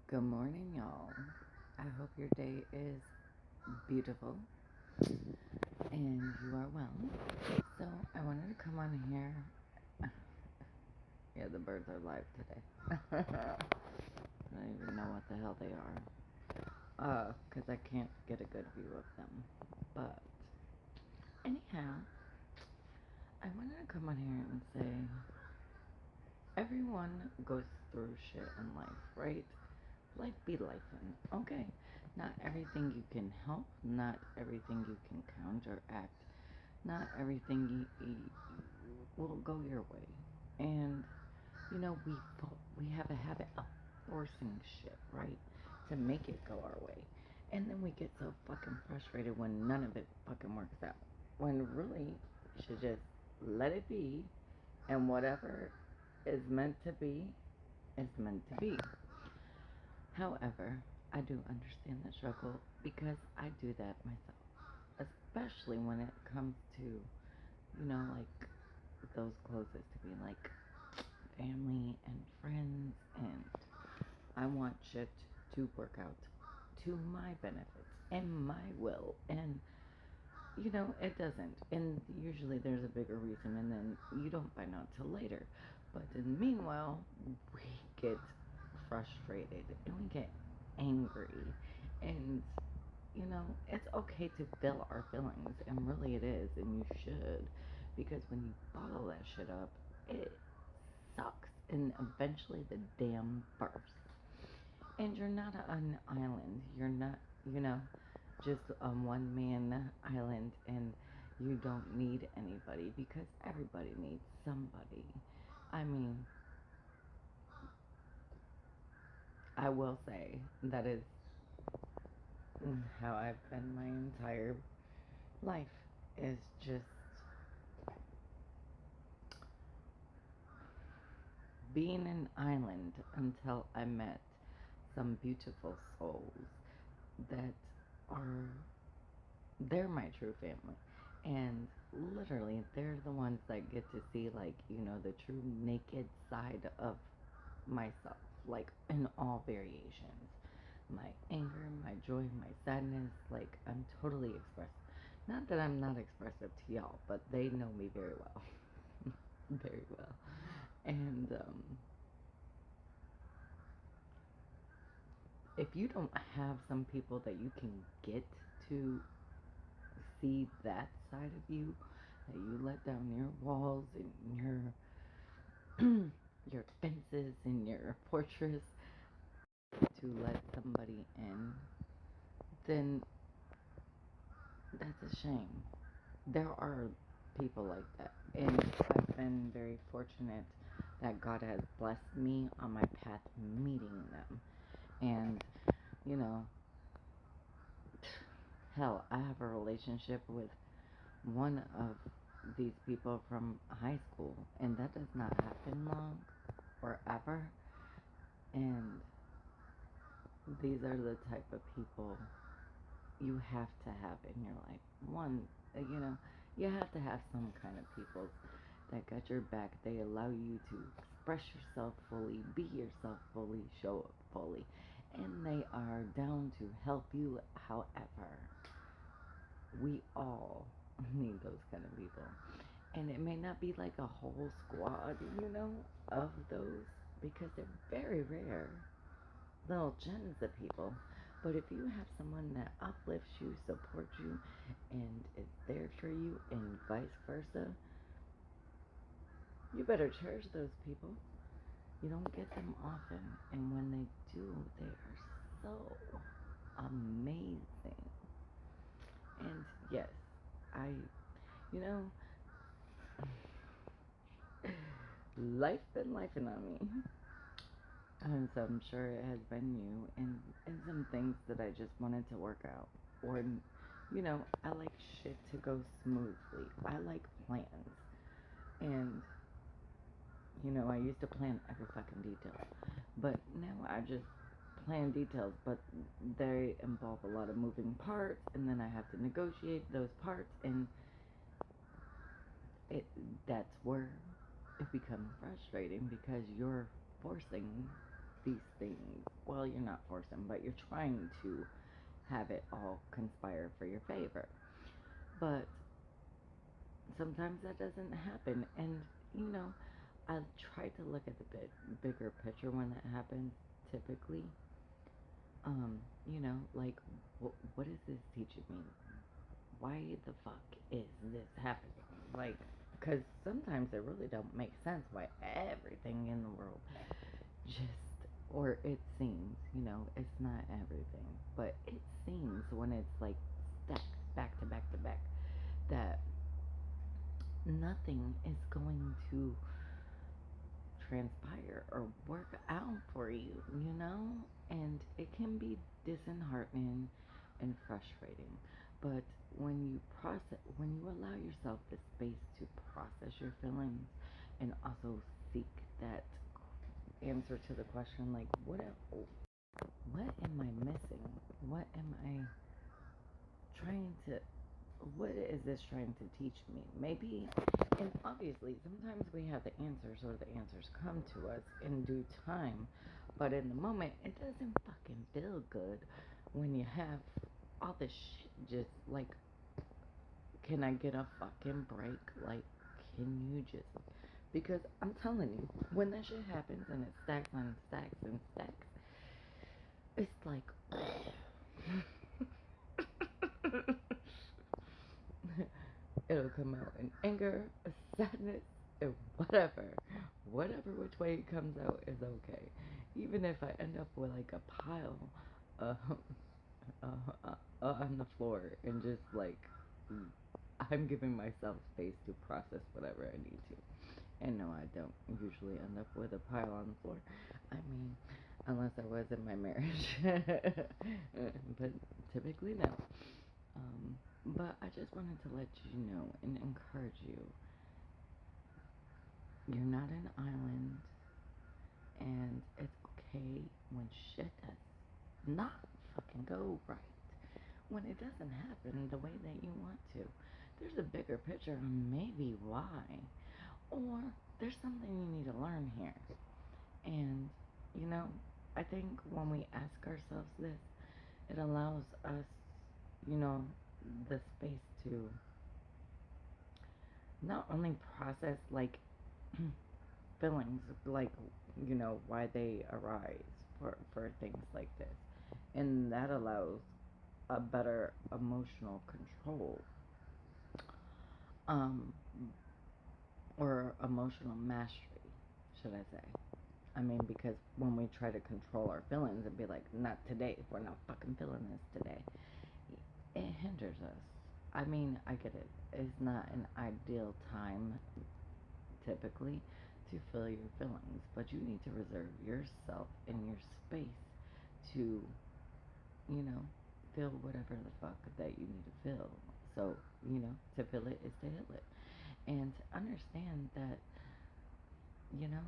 Good morning, y'all. I hope your day is beautiful and you are well. So, I wanted to come on here. Yeah, the birds are live today. I don't even know what the hell they are. Because I can't get a good view of them. But, anyhow, I wanted to come on here and say everyone goes through shit in life, right? Life be lifing. Okay. Not everything you can help, not everything you can counteract, not everything will go your way. And we have a habit of forcing shit, right, to make it go our way. And then we get so fucking frustrated when none of it fucking works out. When really you should just let it be, and whatever is meant to be is meant to be. However, I do understand the struggle because I do that myself, especially when it comes to, like those closest to me, like family and friends, and I want shit to work out to my benefits and my will, and it doesn't, and usually there's a bigger reason, and then you don't find out till later. But in the meanwhile, we get frustrated and we get angry, and it's okay to feel our feelings, and really it is, and you should, because when you bottle that shit up, it sucks, and eventually the dam bursts. And you're not an island. You're not, just a one man island, and you don't need anybody because everybody needs somebody. I mean, I will say that is how I've been my entire life, is just being an island until I met some beautiful souls that are, they're my true family. And literally, they're the ones that get to see, like, the true naked side of myself, like, in all variations. My anger, my joy, my sadness, like, I'm totally expressive. Not that I'm not expressive to y'all, but they know me very well. Very well. And, if you don't have some people that you can get to see that side of you, that you let down your walls and your fences and your fortress to let somebody in, then that's a shame. There are people like that, and I've been very fortunate that God has blessed me on my path meeting them. And you know, hell, I have a relationship with one of these people from high school, and that does not happen long or ever. And these are the type of people you have to have in your life. One, you have to have some kind of people that got your back. They allow you to express yourself fully, be yourself fully, show up fully, and they are down to help you. However, we all need those kind of people. And it may not be like a whole squad, of those, because they're very rare, little gems of people. But if you have someone that uplifts you, supports you, and is there for you, and vice versa, you better cherish those people. You don't get them often, and when they do, they are so amazing. And yes, I, you know, life been lifing on me. And so I'm sure it has been you, and some things that I just wanted to work out. Or, I like shit to go smoothly. I like plans. And, I used to plan every fucking detail. But now I just plan details, but they involve a lot of moving parts, and then I have to negotiate those parts, and it that's where it becomes frustrating because you're forcing. these things. Well, you're not forcing, but you're trying to have it all conspire for your favor. But sometimes that doesn't happen. And, you know, I try to look at the bigger picture when that happens, typically. Like, what is this teaching me? Why the fuck is this happening? Like, because sometimes it really don't make sense why everything in the world just, or it seems, it's not everything, but it seems when it's like stacked back to back to back that nothing is going to transpire or work out for you, And it can be disheartening and frustrating. But when you allow yourself the space to process your feelings and also seek that answer to the question, like, what am I missing? What am I trying to what is this trying to teach me? Maybe, and obviously, sometimes we have the answers or the answers come to us in due time, but in the moment, it doesn't fucking feel good when you have all this shit just like, can I get a fucking break? Like, can you just, because I'm telling you, when that shit happens and it stacks and stacks and stacks, it's like, it'll come out in anger, sadness, and whatever. Whatever which way it comes out is okay. Even if I end up with like a pile uh, on the floor and just like, I'm giving myself space to process whatever I need to. And no, I don't usually end up with a pile on the floor. I mean, unless I was in my marriage. But typically, no. But I just wanted to let you know and encourage you. You're not an island, and it's okay when shit does not fucking go right. When it doesn't happen the way that you want to. There's a bigger picture on maybe why. Or there's something you need to learn here. And, you know, I think when we ask ourselves this, it allows us, the space to not only process like feelings, like, why they arise for things like this. And that allows a better emotional control, um, or emotional mastery, should I say. I mean, because when we try to control our feelings and be like, not today, we're not fucking feeling this today, it hinders us. I mean, I get it. It's not an ideal time, typically, to feel your feelings, but you need to reserve yourself and your space to, you know, feel whatever the fuck that you need to feel. So, to feel it is to heal it. And understand that, you know,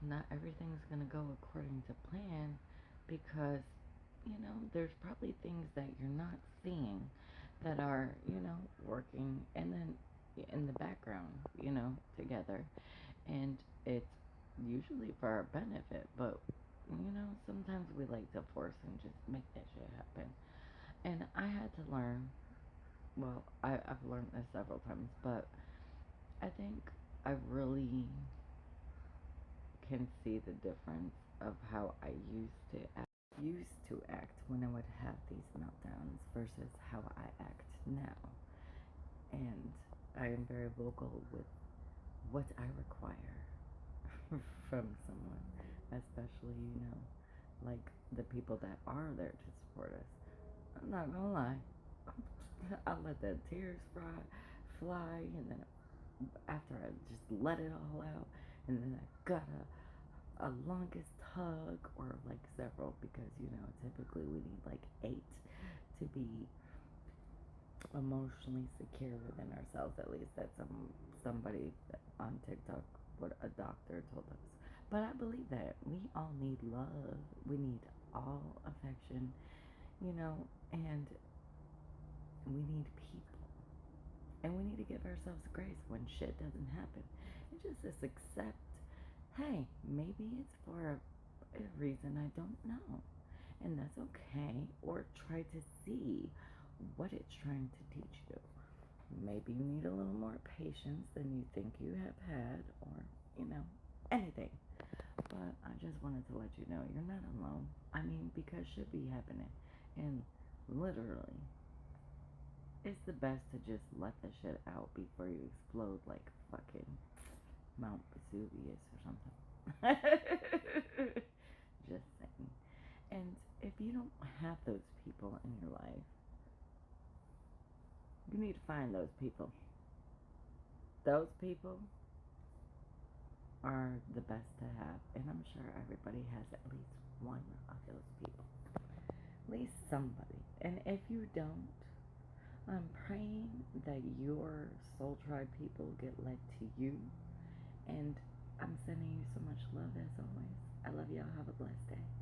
not everything's going to go according to plan because, there's probably things that you're not seeing that are, working and then in the background, together. And it's usually for our benefit, but, sometimes we like to force and just make that shit happen. And I had to learn, well, I've learned this several times, but I think I really can see the difference of how I used to act when I would have these meltdowns versus how I act now. And I am very vocal with what I require from someone, especially, like the people that are there to support us. I'm not gonna lie. I let the tears fly, and then after I just let it all out, and then I got a longest hug or like several because typically we need like 8 to be emotionally secure within ourselves. At least that's somebody on TikTok, what a doctor told us. But I believe that we all need love. We need all affection, and we need people. And we need to give ourselves grace when shit doesn't happen. And just accept, hey, maybe it's for a reason I don't know. And that's okay. Or try to see what it's trying to teach you. Maybe you need a little more patience than you think you have had, or, anything. But I just wanted to let you know you're not alone. I mean, because shit be happening. And literally, it's the best to just let the shit out before you explode like fucking Mount Vesuvius or something. Just saying. And if you don't have those people in your life, you need to find those people. Those people are the best to have, and I'm sure everybody has at least one of those people. At least somebody. And if you don't, I'm praying that your soul tribe people get led to you. And I'm sending you so much love as always. I love y'all. Have a blessed day.